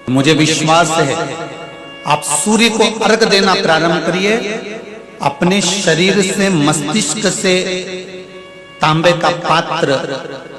मुझे विश्वास है आप सूर्य को अर्घ देना प्रारंभ करिए। अपने शरीर से मस्तिष्क से तांबे का पात्र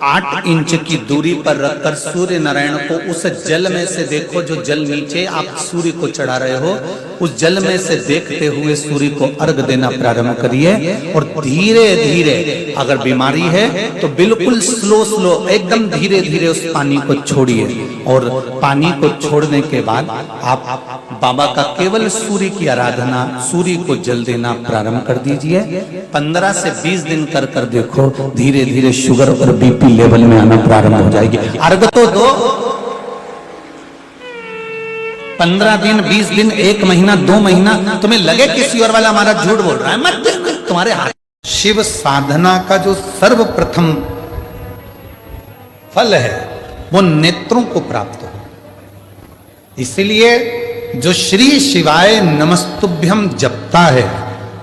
8 इंच की दूरी पर रखकर सूर्य नारायण को उस जल में से देखो, जो जल नीचे आप सूर्य को चढ़ा रहे हो, उस जल में से देखते हुए सूर्य को अर्घ देना प्रारंभ करिए। और धीरे धीरे, अगर बीमारी है तो बिल्कुल स्लो एकदम धीरे धीरे उस पानी को छोड़िए। और पानी को छोड़ने के बाद आप बाबा का केवल सूर्य की आराधना, सूर्य को जल देना प्रारंभ कर दीजिए। 15 से 20 दिन कर कर देखो, धीरे धीरे शुगर और बीपी लेवल में आना प्रारंभ हो जाएगी। अर्घ तो दो, 15 दिन, 20 दिन, 1 महीना, 2 महीना, तुम्हें लगे किसी और वाला हमारा झूठ बोल रहा है, मत, तुम्हारे हाथ। शिव साधना का जो सर्वप्रथम फल है वो नेत्रों को प्राप्त हो। इसलिए जो श्री शिवाय नमस्तुभ्यम जपता है,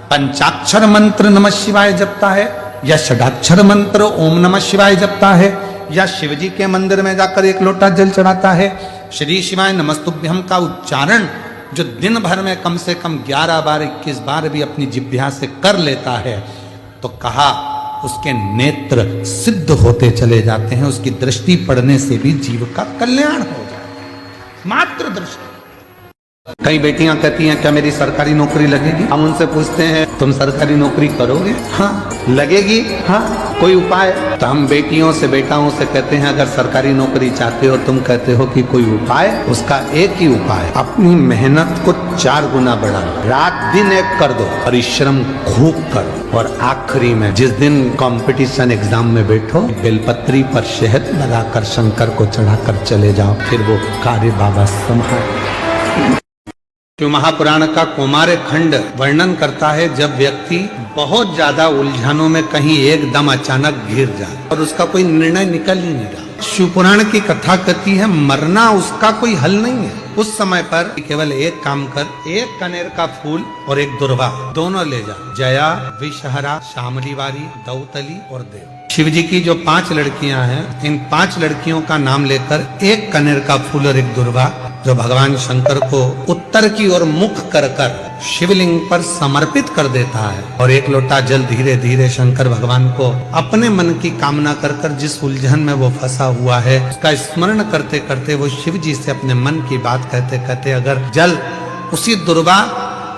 पंचाक्षर मंत्र नमः शिवाय जपता है, या षडाक्षर मंत्र ओम नमः शिवाय जपता है, या शिवजी के मंदिर में जाकर 1 लोटा जल चढ़ाता है, श्री शिवाय नमस्तुभ्यम का उच्चारण जो दिन भर में कम से कम 11 बार 21 बार भी अपनी जिह्वा से कर लेता है, तो कहा उसके नेत्र सिद्ध होते चले जाते हैं। उसकी दृष्टि पड़ने से भी जीव का कल्याण हो जाए, मात्र दृष्टि। कई बेटियां कहती हैं क्या मेरी सरकारी नौकरी लगेगी? हम उनसे पूछते हैं तुम सरकारी नौकरी करोगे? हाँ। लगेगी? हाँ। कोई उपाय? तो हम बेटियों से, बेटाओं से कहते हैं अगर सरकारी नौकरी चाहते हो, तुम कहते हो कि कोई उपाय, उसका एक ही उपाय, अपनी मेहनत को 4 गुना बढ़ाओ, रात दिन एक कर दो, परिश्रम खूब करो, और आखिरी में जिस दिन कंपटीशन एग्जाम में बैठो, बेलपत्री पर शहद लगाकर शंकर को चढ़ाकर चले जाओ, फिर वो कार्य बाबा संभाल। क्यों महापुराण का कौमार खंड वर्णन करता है जब व्यक्ति बहुत ज्यादा उलझनों में कहीं एकदम अचानक घिर जाए और उसका कोई निर्णय निकल ही नहीं रहा। शिवपुराण की कथा कहती है मरना उसका कोई हल नहीं है। उस समय पर केवल एक काम कर, 1 कनेर का फूल और 1 दुर्वा दोनों ले जा। जया, विषहरा, शामलीवारी, दौतली और देव। शिव जी की जो 5 लड़कियां हैं, इन 5 लड़कियों का नाम लेकर 1 कनेर का फूल और 1 दुर्वा जो भगवान शंकर को उत्तर की ओर मुख कर कर शिवलिंग पर समर्पित कर देता है, और 1 लोटा जल धीरे धीरे शंकर भगवान को अपने मन की कामना कर कर जिस उलझन में वो फंसा हुआ है उसका स्मरण करते करते वो शिव जी से अपने मन की बात कहते कहते अगर जल उसी दुर्वा,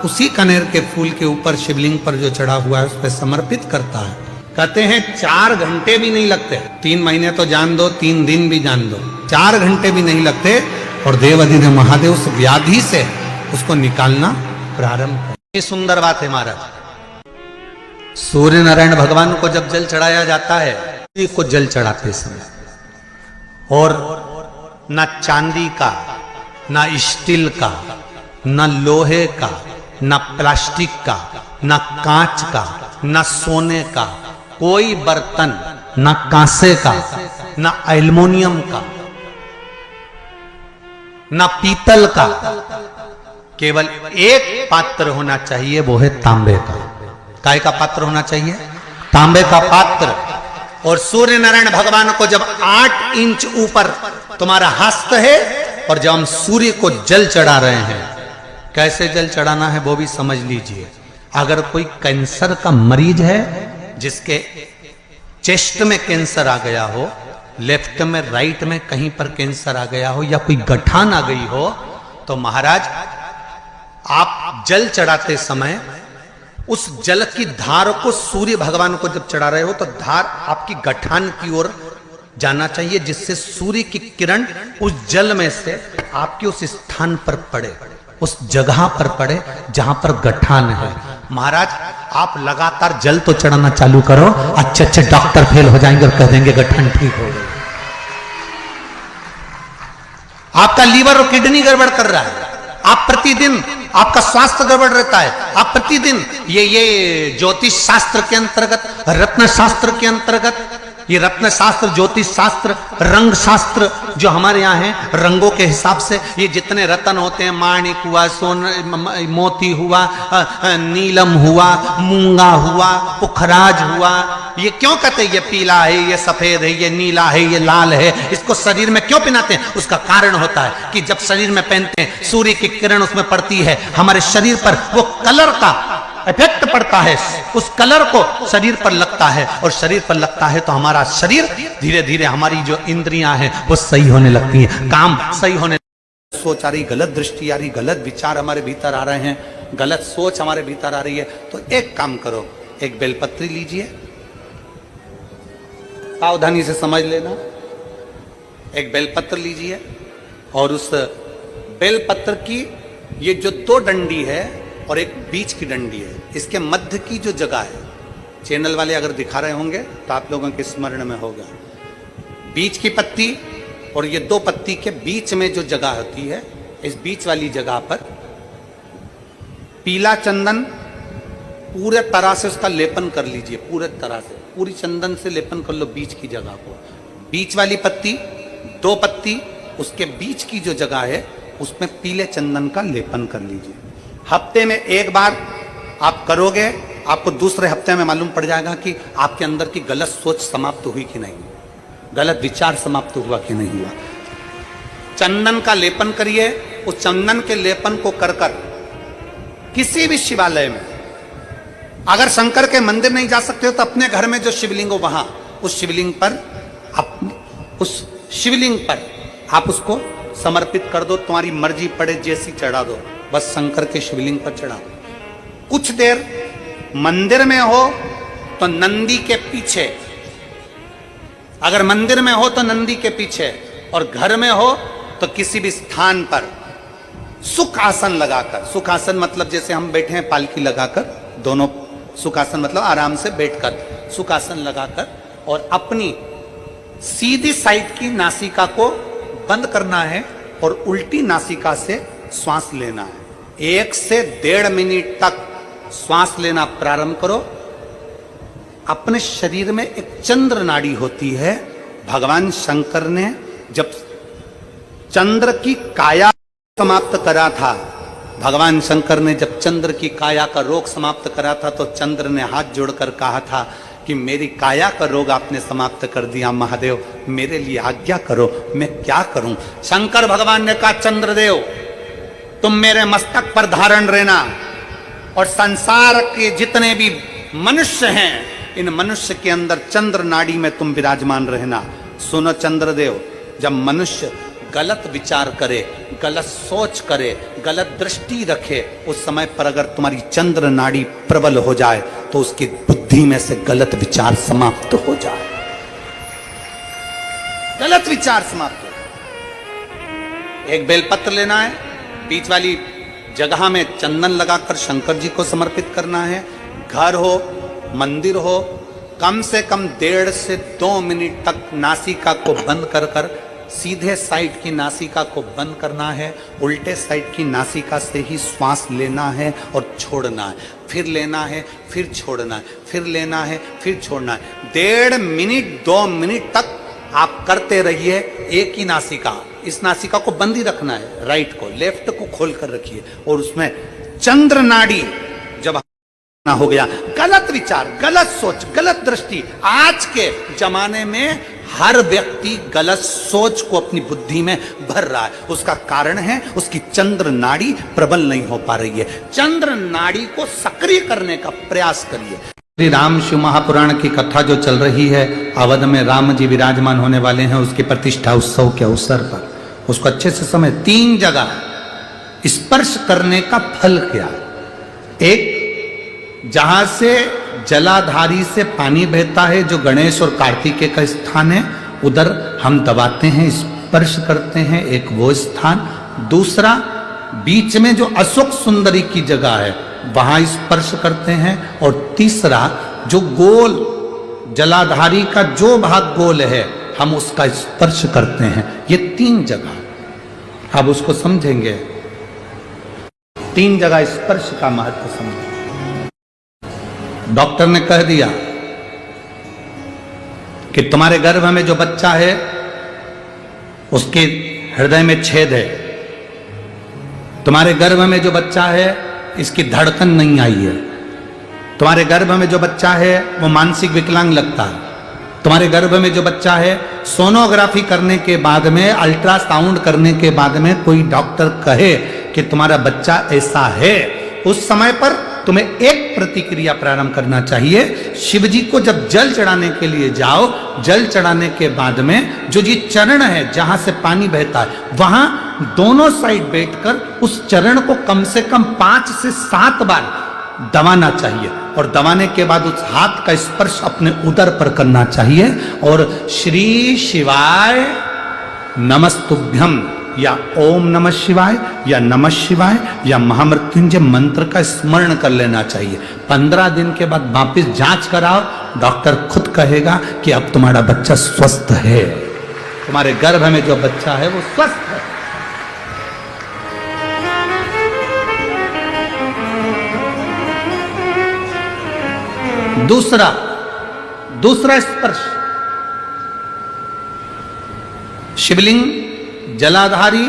उसी कनेर के फूल के ऊपर शिवलिंग पर जो चढ़ा हुआ है उस पर समर्पित करता है, कहते हैं 4 घंटे भी नहीं लगते। 3 महीने तो जान दो, 3 दिन भी जान दो, 4 घंटे भी नहीं लगते, और देवाधिदेव महादेव उस व्याधि से उसको निकालना प्रारंभ कर। ये सुंदर बात है महाराज। सूर्य नारायण भगवान को जब जल चढ़ाया जाता है, सूर्य को जल चढ़ाते समय, और न चांदी का, न स्टील का, न लोहे का, न प्लास्टिक का, न कांच का, न सोने का कोई बर्तन, न कांसे का, न एल्युमिनियम का, न पीतल का, केवल एक पात्र होना चाहिए, वो है तांबे का। काय का पात्र होना चाहिए? तांबे का पात्र। और सूर्य नारायण भगवान को जब 8 इंच ऊपर तुम्हारा हस्त है, और जब हम सूर्य को जल चढ़ा रहे हैं, कैसे जल चढ़ाना है वो भी समझ लीजिए। अगर कोई कैंसर का मरीज है, जिसके चेस्ट में कैंसर आ गया हो, लेफ्ट में, राइट में कहीं पर कैंसर आ गया हो, या कोई गठान आ गई हो, तो महाराज आप जल चढ़ाते समय उस जल की धार को सूर्य भगवान को जब चढ़ा रहे हो तो धार आपकी गठान की ओर जाना चाहिए, जिससे सूर्य की किरण उस जल में से आपके उस स्थान पर पड़े, उस जगह पर पड़े जहां पर गठान है। महाराज आप लगातार जल तो चढ़ाना चालू करो, अच्छे अच्छे डॉक्टर फेल हो जाएंगे और कह देंगे गठान ठीक हो गई। आपका लीवर और किडनी गड़बड़ कर रहा है, आप प्रतिदिन, आपका स्वास्थ्य गड़बड़ रहता है, आप प्रतिदिन ये ज्योतिष शास्त्र के अंतर्गत, रत्न शास्त्र के अंतर्गत ये रत्न शास्त्र, ज्योतिष शास्त्र, रंग शास्त्र जो हमारे यहाँ है, रंगों के हिसाब से ये जितने रत्न होते हैं, माणिक हुआ, मोती हुआ, नीलम हुआ, मूंगा हुआ, पुखराज हुआ, ये क्यों कहते हैं ये पीला है, ये सफेद है, ये नीला है, ये लाल है, इसको शरीर में क्यों पहनाते हैं? उसका कारण होता है कि जब शरीर में पहनते हैं, सूर्य की किरण उसमें पड़ती है, हमारे शरीर पर वो कलर का इफेक्ट पड़ता है, उस कलर को शरीर पर लगता है, और शरीर पर लगता है तो हमारा शरीर धीरे धीरे, हमारी जो इंद्रियां हैं वो सही होने लगती हैं, काम सही होने, सोच आ रही, गलत दृष्टि आ रही, गलत विचार हमारे भीतर आ रहे हैं, गलत सोच हमारे भीतर आ रही है, तो एक काम करो, एक बेलपत्री लीजिए, सावधानी से समझ लेना, एक बेलपत्र लीजिए, और उस बेलपत्र की ये जो दो डंडी है और एक बीच की डंडी है, इसके मध्य की जो जगह है, चैनल वाले अगर दिखा रहे होंगे तो आप लोगों के स्मरण में होगा, बीच की पत्ती और ये दो पत्ती के बीच में जो जगह होती है, इस बीच वाली जगह पर पीला चंदन पूरे तरह से उसका लेपन कर लीजिए, पूरे तरह से पूरी चंदन से लेपन कर लो बीच की जगह को, बीच वाली पत्ती, दो पत्ती, उसके बीच की जो जगह है उसमें पीले चंदन का लेपन कर लीजिए। हफ्ते में एक बार आप करोगे, आपको दूसरे हफ्ते में मालूम पड़ जाएगा कि आपके अंदर की गलत सोच समाप्त हुई कि नहीं, गलत विचार समाप्त हुआ कि नहीं हुआ। चंदन का लेपन करिए, उस चंदन के लेपन को कर कर किसी भी शिवालय में, अगर शंकर के मंदिर नहीं जा सकते हो तो अपने घर में जो शिवलिंग हो वहां, उस शिवलिंग पर आप उसको समर्पित कर दो, तुम्हारी मर्जी पड़े जैसी चढ़ा दो, बस शंकर के शिवलिंग पर चढ़ा दो। कुछ देर मंदिर में हो तो नंदी के पीछे, अगर मंदिर में हो तो नंदी के पीछे, और घर में हो तो किसी भी स्थान पर सुख आसन लगाकर, सुख आसन मतलब जैसे हम बैठे हैं पालकी लगाकर, दोनों सुख आसन मतलब आराम से बैठकर, सुख आसन लगाकर, और अपनी सीधी साइड की नासिका को बंद करना है और उल्टी नासिका से श्वास लेना है। 1 से 1.5 मिनट तक श्वास लेना प्रारंभ करो। अपने शरीर में एक चंद्र नाड़ी होती है, भगवान शंकर ने जब चंद्र की काया समाप्त करा था, भगवान शंकर ने जब चंद्र की काया का रोग समाप्त करा था, तो चंद्र ने हाथ जोड़कर कहा था कि मेरी काया का रोग आपने समाप्त कर दिया महादेव, मेरे लिए आज्ञा करो, मैं क्या करूं। शंकर भगवान ने कहा, चंद्रदेव तुम मेरे मस्तक पर धारण रहना, और संसार के जितने भी मनुष्य हैं, इन मनुष्य के अंदर चंद्र नाड़ी में तुम विराजमान रहना। सुनो चंद्रदेव, जब मनुष्य गलत विचार करे, गलत सोच करे, गलत दृष्टि रखे, उस समय पर अगर तुम्हारी चंद्र नाड़ी प्रबल हो जाए तो उसकी बुद्धि में से गलत विचार समाप्त हो जाए, गलत विचार समाप्त हो। एक बेलपत्र लेना है, बीच वाली जगह में चंदन लगाकर शंकर जी को समर्पित करना है। घर हो, मंदिर हो, कम से कम 1.5 से 2 मिनट तक नासिका को बंद कर कर सीधे साइड की नासिका को बंद करना है, उल्टे साइड की नासिका से ही श्वास लेना है और छोड़ना है, फिर लेना है, फिर छोड़ना है, फिर लेना है, फिर छोड़ना है। 1.5 मिनट 2 मिनट तक आप करते रहिए एक ही नासिका, इस नासिका को बंद ही रखना है, राइट को, लेफ्ट को खोल कर रखिए, और उसमें चंद्र नाड़ी जब हो गया, गलत विचार, गलत सोच, गलत दृष्टि, आज के जमाने में हर व्यक्ति गलत सोच को अपनी बुद्धि में भर रहा है, उसका कारण है उसकी चंद्र नाड़ी प्रबल नहीं हो पा रही है। चंद्र नाड़ी को सक्रिय करने का प्रयास करिए। श्री राम शिव महापुराण की कथा जो चल रही है, अवध में राम जी विराजमान होने वाले हैं, उसकी प्रतिष्ठा उत्सव के अवसर पर उसको अच्छे से समझ। 3 जगह स्पर्श करने का फल क्या? एक, जहां से जलाधारी से पानी बहता है, जो गणेश और कार्तिकेय का स्थान है, उधर हम दबाते हैं, स्पर्श करते हैं, एक वो स्थान। दूसरा, बीच में जो अशोक सुंदरी की जगह है, वहां स्पर्श करते हैं। और तीसरा, जो गोल जलाधारी का जो भाग गोल है, हम उसका स्पर्श करते हैं। ये 3 जगह अब उसको समझेंगे। 3 जगह स्पर्श का महत्व समझेंगे। डॉक्टर ने कह दिया कि तुम्हारे गर्भ में जो बच्चा है उसके हृदय में छेद है, तुम्हारे गर्भ में जो बच्चा है इसकी धड़कन नहीं आई है, तुम्हारे गर्भ में जो बच्चा है वो मानसिक विकलांग लगता है, तुम्हारे गर्भ में जो बच्चा है सोनोग्राफी करने के बाद में, अल्ट्रासाउंड करने के बाद में कोई डॉक्टर कहे कि तुम्हारा बच्चा ऐसा है, उस समय पर तुम्हें एक प्रतिक्रिया प्रारंभ करना चाहिए। शिव जी को जब जल चढ़ाने के लिए जाओ, जल चढ़ाने के बाद में जो जी चरण है जहां से पानी बहता है, वहां दोनों साइड बैठकर उस चरण को कम से कम 5 से 7 बार दबाना चाहिए और दबाने के बाद उस हाथ का स्पर्श अपने उदर पर करना चाहिए और श्री शिवाय नमस्तुभ्यम या ओम नमः शिवाय या नमः शिवाय या महामृत्युंजय मंत्र का स्मरण कर लेना चाहिए। 15 दिन के बाद वापिस जांच कराओ, डॉक्टर खुद कहेगा कि अब तुम्हारा बच्चा स्वस्थ है, तुम्हारे गर्भ में जो बच्चा है वो स्वस्थ है। दूसरा स्पर्श, शिवलिंग जलाधारी,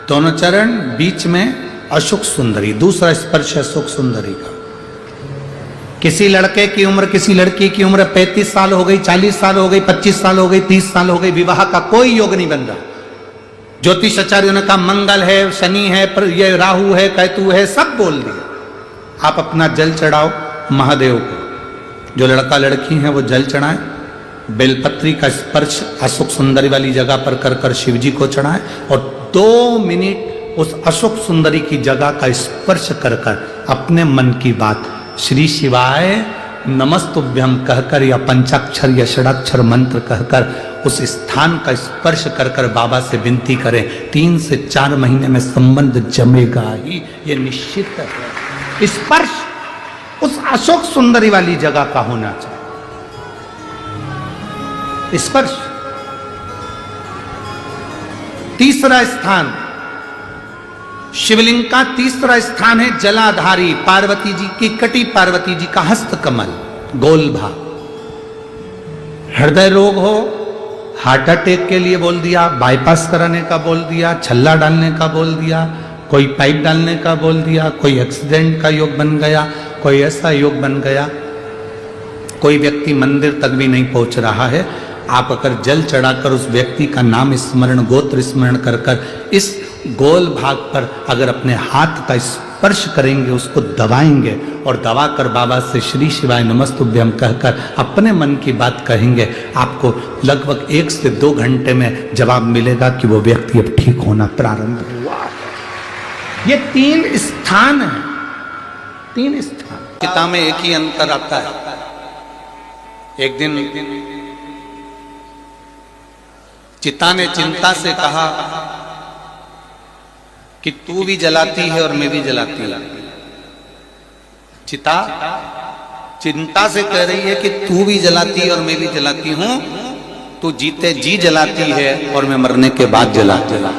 दोनों चरण, बीच में अशोक सुंदरी, दूसरा स्पर्श अशोक सुंदरी का। किसी लड़के की उम्र, किसी लड़की की उम्र 35 साल हो गई, 40 साल हो गई, 25 साल हो गई, 30 साल हो गई, विवाह का कोई योग नहीं बन रहा। ज्योतिषाचार्यों ने कहा मंगल है, शनि है, पर ये राहु है, केतु है, सब बोल दिया। आप अपना जल चढ़ाओ महादेव को, जो लड़का लड़की है वो जल चढ़ाए, बेलपत्री का स्पर्श अशोक सुंदरी वाली जगह पर कर कर शिव जी को चढ़ाए और 2 मिनट उस अशोक सुंदरी की जगह का स्पर्श कर कर अपने मन की बात श्री शिवाय नमस्तुभ्यम कहकर या पंचाक्षर या षडाक्षर मंत्र कहकर उस स्थान का स्पर्श कर कर बाबा से विनती करें। 3 से 4 महीने में संबंध जमेगा ही, ये निश्चित है। स्पर्श उस अशोक सुंदरी वाली जगह का होना चाहिए। स्पर्श। तीसरा स्थान, शिवलिंग का तीसरा स्थान है जलाधारी, पार्वती जी की कटी, पार्वती जी का हस्त कमल, गोल भाग। हृदय रोग हो, हार्ट अटैक के लिए बोल दिया, बाईपास कराने का बोल दिया, छल्ला डालने का बोल दिया, कोई पाइप डालने का बोल दिया, कोई एक्सीडेंट का योग बन गया, कोई ऐसा योग बन गया, कोई व्यक्ति मंदिर तक भी नहीं पहुंच रहा है, आप अगर जल चढ़ाकर उस व्यक्ति का नाम स्मरण, गोत्र स्मरण कर कर इस गोल भाग पर अगर अपने हाथ का स्पर्श करेंगे, उसको दबाएंगे और दबाकर बाबा से श्री शिवाय नमस्तुभ्यम कहकर अपने मन की बात कहेंगे, आपको लगभग 1 से 2 घंटे में जवाब मिलेगा कि वो व्यक्ति अब ठीक होना प्रारंभ हुआ। ये 3 स्थान है, 3 स्थान। पिता में एक ही अंतर आता है। एक दिन चिता ने चिंता से कहा कि तू भी जलाती है और मैं भी जलाती हूं। चिता चिंता से कह रही है कि तू भी जलाती है और मैं भी जलाती हूं, तू जीते जी जलाती है और मैं मरने के बाद जलाती हूं।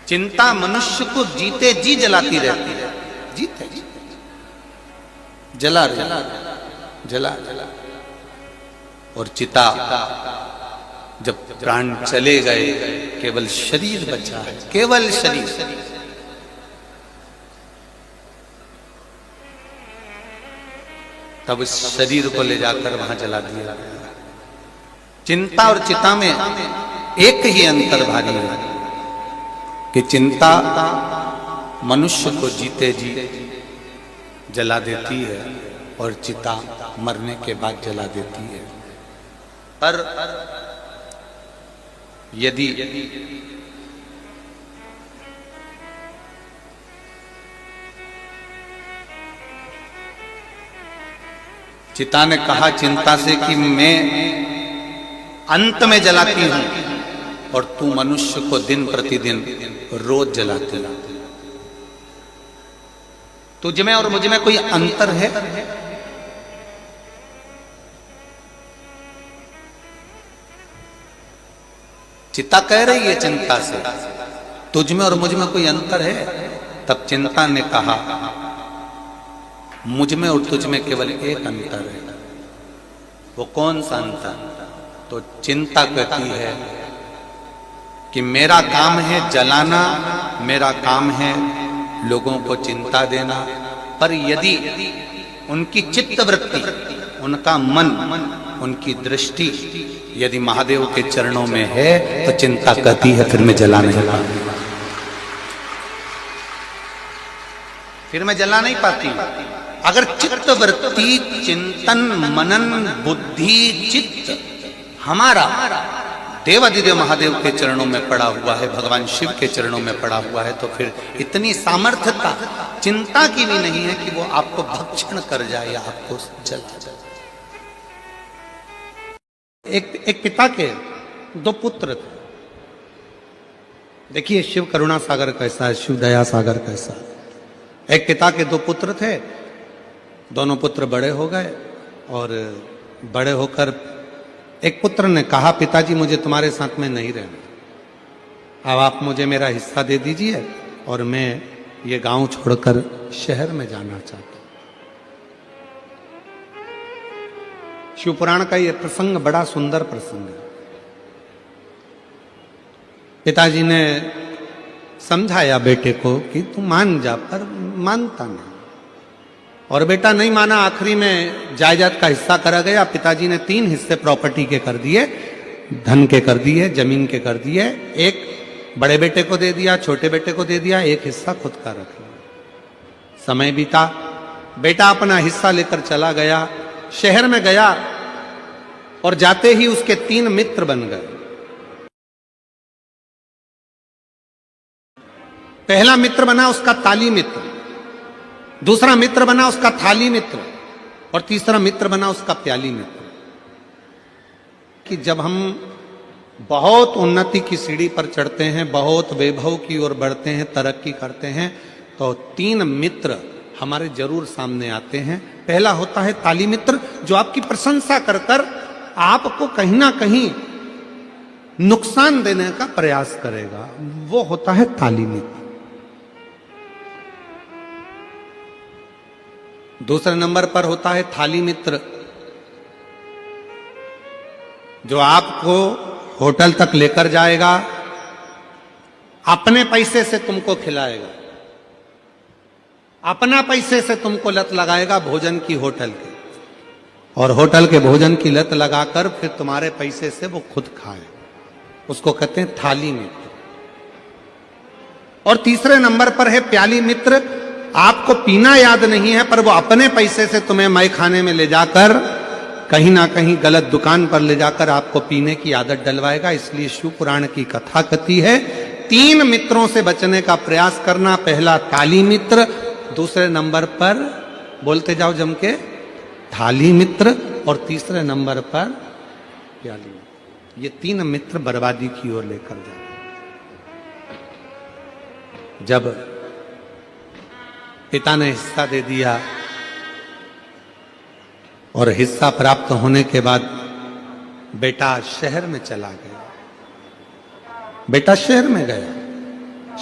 चिंता मनुष्य को जीते जी जलाती रहती है, जीते जी जला जला और चिता जब प्राण चले गए, केवल शरीर बचा है, केवल शरीर। तब इस शरीर को ले जाकर वहां जला दिया। चिंता और चिता में एक ही अंतर भारी है कि चिंता मनुष्य को जीते जी जला देती है और चिता मरने के बाद जला देती है। पर यदि चिता ने कहा चिंता से कि मैं अंत में जलाती हूं और तू मनुष्य को दिन प्रतिदिन रोज जलाती है, तुझ में और मुझ में कोई अंतर है? चिता कह रही है चिंता से, तुझ में और मुझ में कोई अंतर है? तब चिंता ने कहा मुझ में और तुझ में केवल एक अंतर है। वो कौन सा अंतर? तो चिंता कहती है कि मेरा काम है जलाना, मेरा काम है लोगों को चिंता देना, पर यदि उनकी चित्तवृत्ति, उनका मन, उनकी दृष्टि यदि महादेव के चरणों में है तो चिंता कहती है फिर मैं जला नहीं पाती, फिर मैं जला नहीं पाती। अगर चित्तवृत्ति, चिंतन, मनन, बुद्धि, चित्त हमारा देवादिदेव महादेव के चरणों में पड़ा हुआ है, भगवान शिव के चरणों में पड़ा हुआ है, तो फिर इतनी सामर्थ्यता चिंता की भी नहीं है कि वो आपको भक्षण कर जाए या आपको जला जाए। एक पिता के दो पुत्र थे। देखिए शिव करुणा सागर कैसा है, शिव दया सागर कैसा है। एक पिता के दो पुत्र थे, दोनों पुत्र बड़े हो गए और बड़े होकर एक पुत्र ने कहा, पिताजी मुझे तुम्हारे साथ में नहीं रहना, अब आप मुझे मेरा हिस्सा दे दीजिए और मैं ये गांव छोड़कर शहर में जाना चाहता हूं। शिव पुराण का ये प्रसंग बड़ा सुंदर प्रसंग है। पिताजी ने समझाया बेटे को कि तू मान जा, पर मानता नहीं और बेटा नहीं माना। आखिरी में जायदाद का हिस्सा करा गया। पिताजी ने 3 हिस्से प्रॉपर्टी के कर दिए, धन के कर दिए, जमीन के कर दिए। एक बड़े बेटे को दे दिया, छोटे बेटे को दे दिया, एक हिस्सा खुद का रख लिया। समय बीता, बेटा अपना हिस्सा लेकर चला गया, शहर में गया और जाते ही उसके 3 मित्र बन गए। पहला मित्र बना उसका ताली मित्र, दूसरा मित्र बना उसका थाली मित्र और तीसरा मित्र बना उसका प्याली मित्र। कि जब हम बहुत उन्नति की सीढ़ी पर चढ़ते हैं, बहुत वैभव की ओर बढ़ते हैं, तरक्की करते हैं, तो 3 मित्र हमारे जरूर सामने आते हैं। पहला होता है ताली मित्र, जो आपकी प्रशंसा कर कर आपको कहीं ना कहीं नुकसान देने का प्रयास करेगा, वो होता है ताली मित्र। दूसरे नंबर पर होता है थाली मित्र, जो आपको होटल तक लेकर जाएगा, अपने पैसे से तुमको खिलाएगा, अपना पैसे से तुमको लत लगाएगा भोजन की होटल की, और होटल के भोजन की लत लगाकर फिर तुम्हारे पैसे से वो खुद खाए, उसको कहते हैं थाली मित्र। और तीसरे नंबर पर है प्याली मित्र, आपको पीना याद नहीं है पर वो अपने पैसे से तुम्हें मय खाने में ले जाकर कहीं ना कहीं गलत दुकान पर ले जाकर आपको पीने की आदत डलवाएगा। इसलिए शिव पुराण की कथा कहती है 3 मित्रों से बचने का प्रयास करना। पहला ताली मित्र, दूसरे नंबर पर बोलते जाओ जम के थाली मित्र, और तीसरे नंबर पर प्याली मित्र। ये 3 मित्र बर्बादी की ओर लेकर जाते। जब पिता ने हिस्सा दे दिया और हिस्सा प्राप्त होने के बाद बेटा शहर में चला गया। बेटा शहर में गया,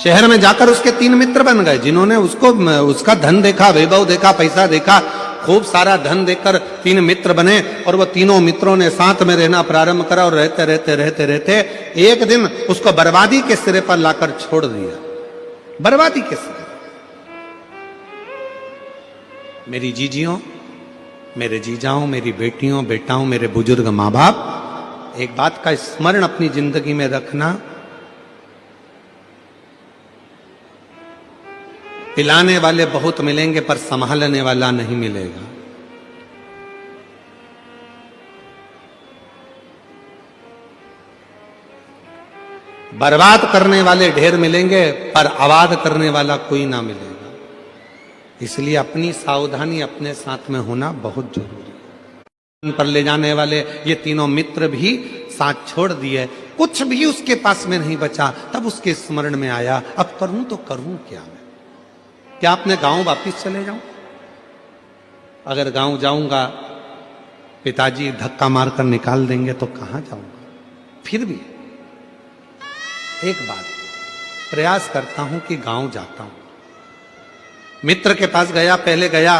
शहर में जाकर उसके 3 मित्र बन गए, जिन्होंने उसका धन देखा, वैभव देखा, पैसा देखा, खूब सारा धन देखकर 3 मित्र बने और वो तीनों मित्रों ने साथ में रहना प्रारंभ करा और रहते रहते रहते रहते एक दिन उसको बर्बादी के सिरे पर लाकर छोड़ दिया। बर्बादी के सिरे। मेरी जीजियों, मेरे जीजाओं, मेरी बेटियों, बेटाओं, मेरे बुजुर्ग माँ बाप, एक बात का स्मरण अपनी जिंदगी में रखना, पिलाने वाले बहुत मिलेंगे पर संभालने वाला नहीं मिलेगा। बर्बाद करने वाले ढेर मिलेंगे पर आबाद करने वाला कोई ना मिलेगा। इसलिए अपनी सावधानी अपने साथ में होना बहुत जरूरी है। पर ले जाने वाले ये तीनों मित्र भी साथ छोड़ दिए, कुछ भी उसके पास में नहीं बचा। तब उसके स्मरण में आया, अब करूं तो करूं क्या मैं? क्या अपने गांव वापिस चले जाऊं? अगर गांव जाऊंगा पिताजी धक्का मारकर निकाल देंगे तो कहां जाऊंगा? फिर भी एक बात प्रयास करता हूं कि गांव जाता हूं। मित्र के पास गया, पहले गया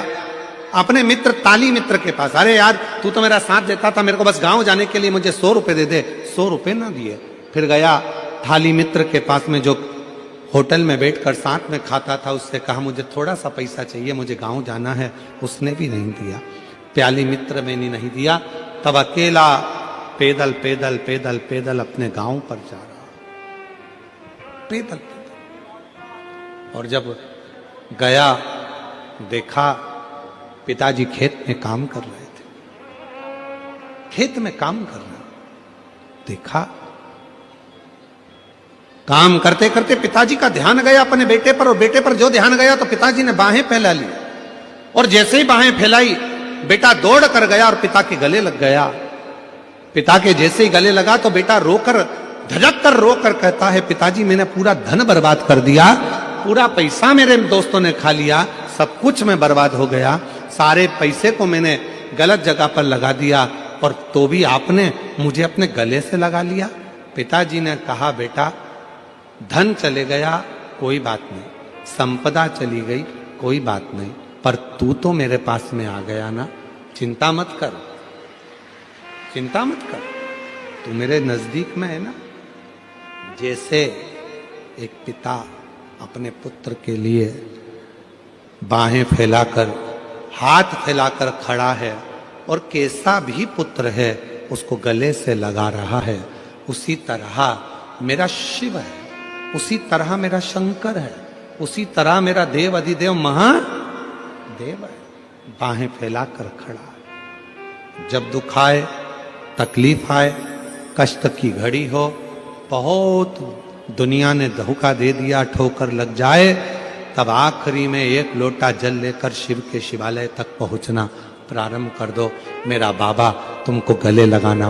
अपने मित्र ताली मित्र के पास, अरे यार तू तो मेरा साथ देता था, मेरे को बस गांव जाने के लिए मुझे 100 रुपए दे दे। 100 रुपए ना दिए। फिर गया थाली मित्र के पास में जो होटल में बैठकर साथ में खाता था, उससे कहा मुझे थोड़ा सा पैसा चाहिए, मुझे गांव जाना है। उसने भी नहीं दिया। प्याली मित्र में नहीं दिया। तब अकेला पैदल पैदल पैदल पैदल अपने गांव पर जा रहा, पैदल पैदल। और जब गया देखा पिताजी खेत में काम कर रहे थे, खेत में काम कर रहे। देखा काम करते करते पिताजी का ध्यान गया अपने बेटे पर, और बेटे पर जो ध्यान गया तो पिताजी ने बाहें फैला ली, और जैसे ही बाहें फैलाई बेटा दौड़ कर गया और पिता के गले लग गया। पिता के जैसे ही गले लगा तो बेटा रोकर धड़क कर रोकर कहता है, पिताजी मैंने पूरा धन बर्बाद कर दिया, पूरा पैसा मेरे दोस्तों ने खा लिया, सब कुछ में बर्बाद हो गया, सारे पैसे को मैंने गलत जगह पर लगा दिया, और तो भी आपने मुझे अपने गले से लगा लिया। पिताजी ने कहा, बेटा धन चले गया कोई बात नहीं, संपदा चली गई कोई बात नहीं, पर तू तो मेरे पास में आ गया ना, चिंता मत कर, चिंता मत कर, तू मेरे नजदीक में है ना। जैसे एक पिता अपने पुत्र के लिए बाहें फैलाकर हाथ फैलाकर खड़ा है, और कैसा भी पुत्र है उसको गले से लगा रहा है, उसी तरह मेरा शिव है, उसी तरह मेरा शंकर है, उसी तरह मेरा देव अधिदेव महादेव है, बाहें फैलाकर खड़ा है। जब दुख आए, तकलीफ आए, कष्ट की घड़ी हो, बहुत दुनिया ने धोखा दे दिया, ठोकर लग जाए, तब आखिरी में एक लोटा जल लेकर शिव के शिवालय तक पहुंचना प्रारंभ कर दो। मेरा बाबा तुमको गले लगाना